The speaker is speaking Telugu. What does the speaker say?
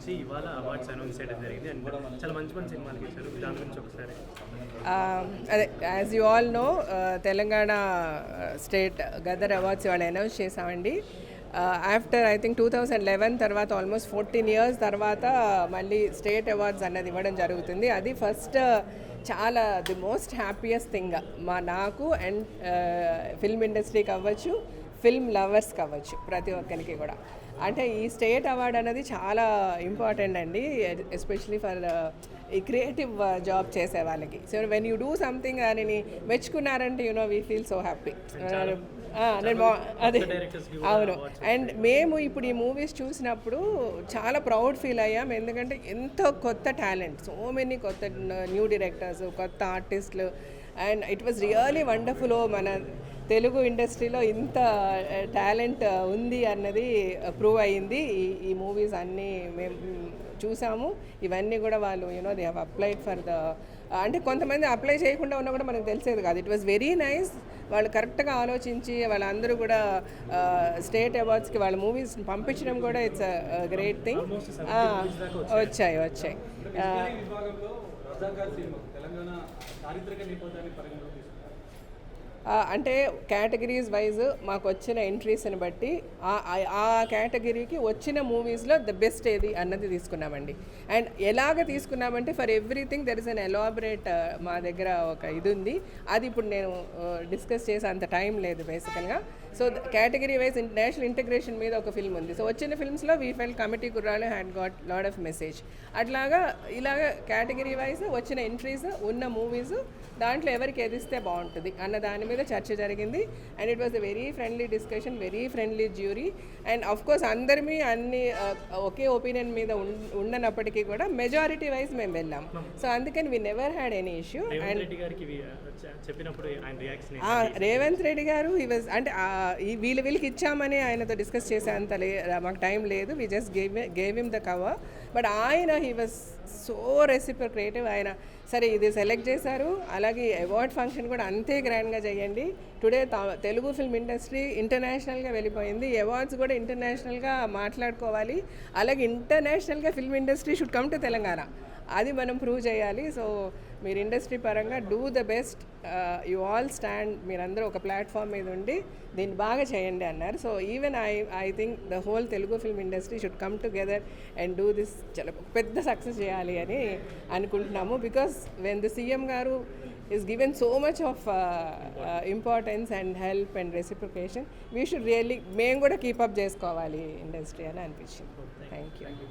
నుంచి ఇవాళ అవార్డ్స్ అనౌన్స్ చేయడం జరిగింది అండ్ చాలా మంచి మంచి సినిమాలకి ఇచ్చారు. దాని గురించి ఒకసారి అదే as you all know Telangana state Gaddar awards వాళ్ళు అనౌన్స్ చేసామండి. ఆఫ్టర్ ఐ థింక్ 2011 తర్వాత ఆల్మోస్ట్ 14 years తర్వాత మళ్ళీ స్టేట్ అవార్డ్స్ అన్నది ఇవ్వడం జరుగుతుంది. అది ఫస్ట్ చాలా ది మోస్ట్ హ్యాపీయెస్ట్ థింగ్ నాకు అండ్ ఫిల్మ్ ఇండస్ట్రీకి అవ్వచ్చు, ఫిల్మ్ లవర్స్ కావచ్చు, ప్రతి ఒక్కరికి కూడా. అంటే ఈ స్టేట్ అవార్డ్ అనేది చాలా ఇంపార్టెంట్ అండి, ఎస్పెషలీ ఫర్ ఈ క్రియేటివ్ జాబ్ చేసే వాళ్ళకి. So when you do something దానిని మెచ్చుకున్నారంటే వీ ఫీల్ సో హ్యాపీ. అదే అవును. అండ్ మేము ఇప్పుడు ఈ మూవీస్ చూసినప్పుడు చాలా ప్రౌడ్ ఫీల్ అయ్యాం, ఎందుకంటే ఎంతో కొత్త టాలెంట్, సో మెనీ కొత్త న్యూ డైరెక్టర్స్, కొత్త ఆర్టిస్టులు, and it was really wonderful. మన తెలుగు ఇండస్ట్రీలో ఇంత టాలెంట్ ఉంది అన్నది ప్రూవ్ అయ్యింది. ఈ మూవీస్ అన్నీ మేము చూసాము. ఇవన్నీ కూడా వాళ్ళు they have applied for the, అంటే కొంతమంది అప్లై చేయకుండా ఉన్నా కూడా మనకు తెలిసేది కాదు. It was very nice. వాళ్ళు కరెక్ట్గా ఆలోచించి వాళ్ళందరూ కూడా స్టేట్ అవార్డ్స్కి వాళ్ళ మూవీస్ పంపించడం కూడా ఇట్స్ గ్రేట్ థింగ్. వచ్చాయి అంటే కేటగిరీస్ వైజ్ మాకు వచ్చిన ఎంట్రీస్ని బట్టి ఆ కేటగిరీకి వచ్చిన మూవీస్లో ద బెస్ట్ ఏది అన్నది తీసుకున్నామండి. అండ్ ఎలాగ తీసుకున్నామంటే for everything there is an elaborate మా దగ్గర ఒక ఇది ఉంది. అది ఇప్పుడు నేను డిస్కస్ చేసే అంత టైం లేదు బేసికల్గా. So category wise national integration మీద ఒక ఫిల్మ్ ఉంది. సో వచ్చిన ఫిల్మ్స్లో వీ ఫెల్ కమిటీ కుర్రాళ్ళు had got lot of message. అట్లాగా ఇలాగ కేటగిరీ వైజ్ వచ్చిన ఎంట్రీస్ ఉన్న మూవీస్ దాంట్లో ఎవరికి ఎదిస్తే బాగుంటుంది అన్న దాని మీద చర్చ జరిగింది. And it was a very friendly discussion, very friendly jury. And of course అందరిమీ అన్ని ఒకే ఒపీనియన్ మీద ఉండనప్పటికీ కూడా మెజారిటీ వైజ్ మేము వెళ్ళాం. సో అందుకని we never had any issue. And Revanth Reddy గారు హీ వాజ్, అంటే వీళ్ళకి ఇచ్చామని ఆయనతో డిస్కస్ చేసేంత మాకు టైం లేదు. We just gave him the cover. But ఆయన హీ వాజ్ సో రెసిప్రొకేటివ్. ఆయన సరే ఇది సెలెక్ట్ చేశారు, అలాగే అవార్డ్ ఫంక్షన్ కూడా అంతే గ్రాండ్గా చేయండి. టుడే తెలుగు ఫిల్మ్ ఇండస్ట్రీ ఇంటర్నేషనల్గా వెళ్ళిపోయింది. అవార్డ్స్ కూడా ఇంటర్నేషనల్గా మాట్లాడుకోవాలి. అలాగే ఇంటర్నేషనల్గా film industry should come to Telangana. అది మనం ప్రూవ్ చేయాలి. సో మీరు ఇండస్ట్రీ పరంగా do the best, you all stand, మీరందరూ ఒక ప్లాట్ఫామ్ మీద ఉండి దీన్ని బాగా చేయండి అన్నారు. So even I think the whole Telugu film industry should come together and do this, చాలా పెద్ద సక్సెస్ చేయాలి అని అనుకుంటున్నాము. బికాస్ వెన్ ద సీఎం గారు is given so much of importance and help and reciprocation, we should really మేము కూడా కీపప్ చేసుకోవాలి ఇండస్ట్రీ అని అనిపించింది. Thank you.